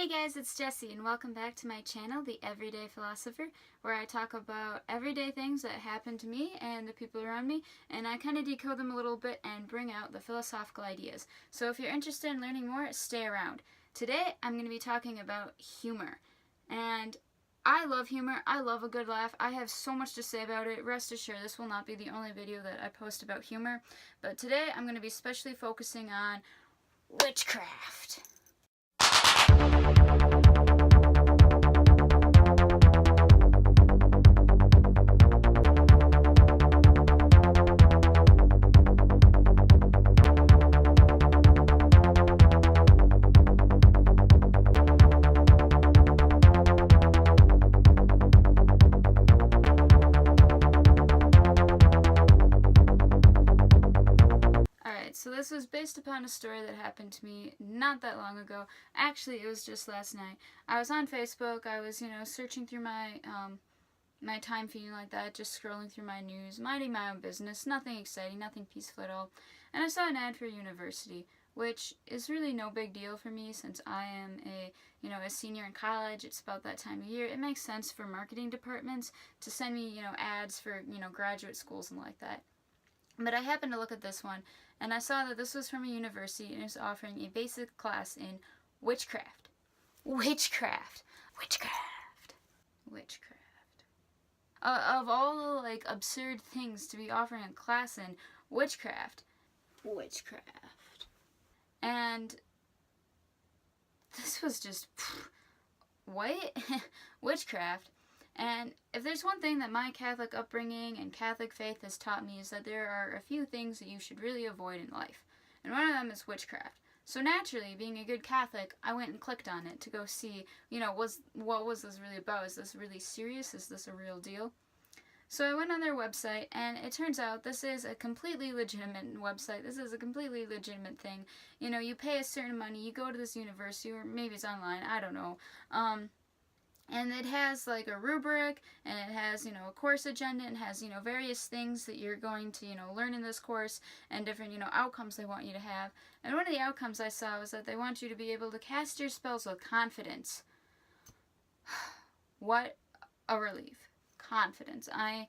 guys, it's Jessie, and welcome back to my channel, The Everyday Philosopher, where I talk about everyday things that happen to me and the people around me, and I kind of decode them a little bit and bring out the philosophical ideas. So if you're interested in learning more, stay around. Today, I'm going to be talking about humor, and I love humor. I love a good laugh. I have so much to say about it. Rest assured, this will not be the only video that I post about humor, but today I'm going to be specially focusing on witchcraft. So this was based upon a story that happened to me not that long ago. Actually, it was just last night. I was on Facebook. I was, searching through my my time feed like that, just scrolling through my news, minding my own business, nothing exciting, nothing peaceful at all. And I saw an ad for a university, which is really no big deal for me since I am a senior in college. It's about that time of year. It makes sense for marketing departments to send me, ads for, graduate schools and like that. But I happened to look at this one, and I saw that this was from a university, and it was offering a basic class in witchcraft. Witchcraft. Witchcraft. Witchcraft. Of all the, absurd things to be offering a class in, witchcraft. Witchcraft. And this was just, what? Witchcraft. And if there's one thing that my Catholic upbringing and Catholic faith has taught me is that there are a few things that you should really avoid in life. And one of them is witchcraft. So naturally, being a good Catholic, I went and clicked on it to go see, what was this really about? Is this really serious? Is this a real deal? So I went on their website, and it turns out this is a completely legitimate website. This is a completely legitimate thing. You pay a certain money, you go to this university, or maybe it's online, I don't know. And it has a rubric, and it has, a course agenda, and has, various things that you're going to, learn in this course, and different, outcomes they want you to have. And one of the outcomes I saw was that they want you to be able to cast your spells with confidence. What a relief. Confidence. I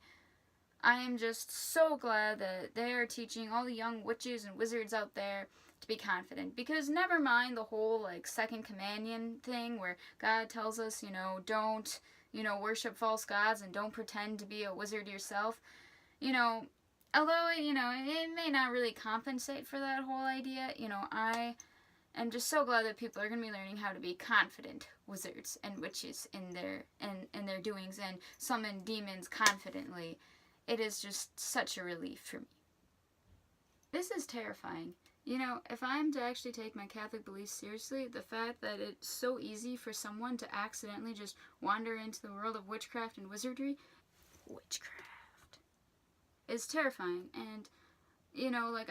am just so glad that they are teaching all the young witches and wizards out there to be confident, because never mind the whole second commandment thing where God tells us, don't, worship false gods and don't pretend to be a wizard yourself. Although, it may not really compensate for that whole idea, I am just so glad that people are going to be learning how to be confident wizards and witches in their doings and summon demons confidently. It is just such a relief for me. This is terrifying. If I'm to actually take my Catholic beliefs seriously, the fact that it's so easy for someone to accidentally just wander into the world of witchcraft and wizardry, is terrifying. And,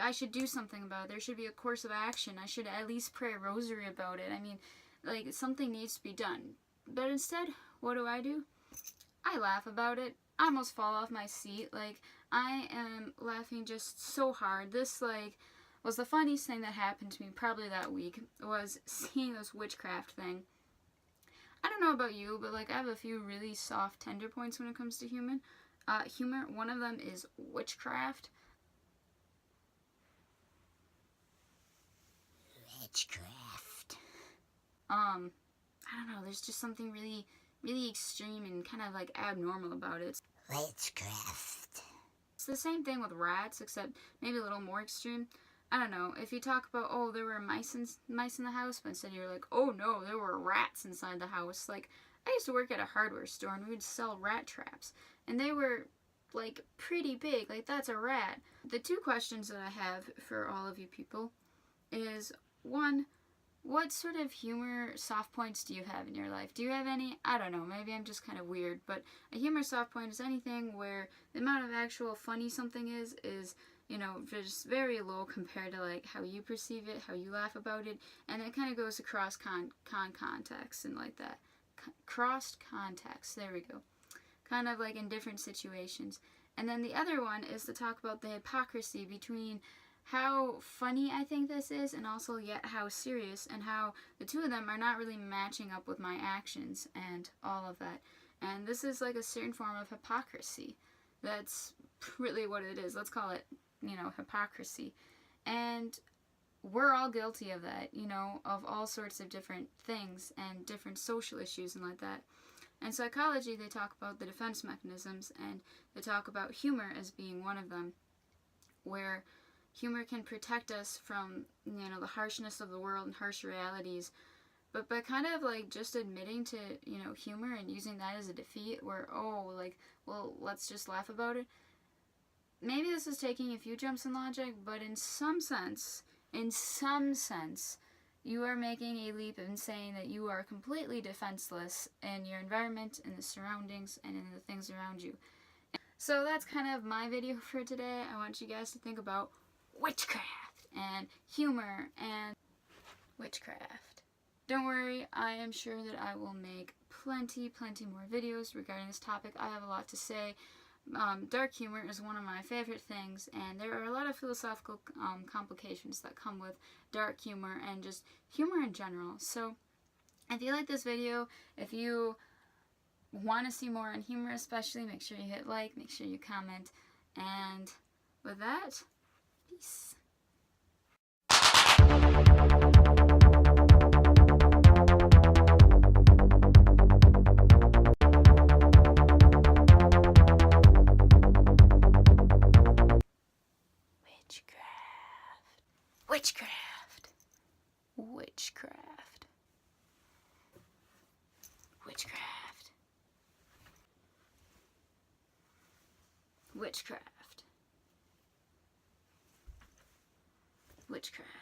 I should do something about it. There should be a course of action. I should at least pray a rosary about it. I mean, something needs to be done. But instead, what do? I laugh about it. I almost fall off my seat. I am laughing just so hard. This, was the funniest thing that happened to me probably that week, was seeing this witchcraft thing. I don't know about you, but I have a few really soft, tender points when it comes to humor. One of them is witchcraft. Witchcraft. I don't know, there's just something really, really extreme and kind of abnormal about it. Witchcraft. It's the same thing with rats, except maybe a little more extreme. I don't know, if you talk about, oh, there were mice in the house, but instead you're like, oh no, there were rats inside the house. I used to work at a hardware store, and we would sell rat traps, and they were, pretty big. That's a rat. The two questions that I have for all of you people is, one, what sort of humor soft points do you have in your life? Do you have any? I don't know, maybe I'm just kind of weird, but a humor soft point is anything where the amount of actual funny something is just very low compared to how you perceive it, how you laugh about it, and it kind of goes across context and that. Crossed context, there we go. Kind of in different situations. And then the other one is to talk about the hypocrisy between how funny I think this is, and also yet how serious, and how the two of them are not really matching up with my actions and all of that. And this is like a certain form of hypocrisy. That's really what it is. Let's call it, hypocrisy. And we're all guilty of that, of all sorts of different things and different social issues and like that. In psychology, they talk about the defense mechanisms, and they talk about humor as being one of them, where humor can protect us from, the harshness of the world and harsh realities. But by kind of like just admitting to, humor and using that as a defeat, where, well, let's just laugh about it. Maybe this is taking a few jumps in logic, but in some sense, you are making a leap in saying that you are completely defenseless in your environment, in the surroundings, and in the things around you. So that's kind of my video for today. I want you guys to think about witchcraft and humor and witchcraft. Don't worry, I am sure that I will make plenty more videos regarding this topic. I have a lot to say. Dark humor is one of my favorite things, and there are a lot of philosophical complications that come with dark humor and just humor in general. So if you like this video, if you want to see more on humor especially, make sure you hit like, make sure you comment, and with that, peace. Witchcraft. Witchcraft. Witchcraft. Witchcraft. Witchcraft.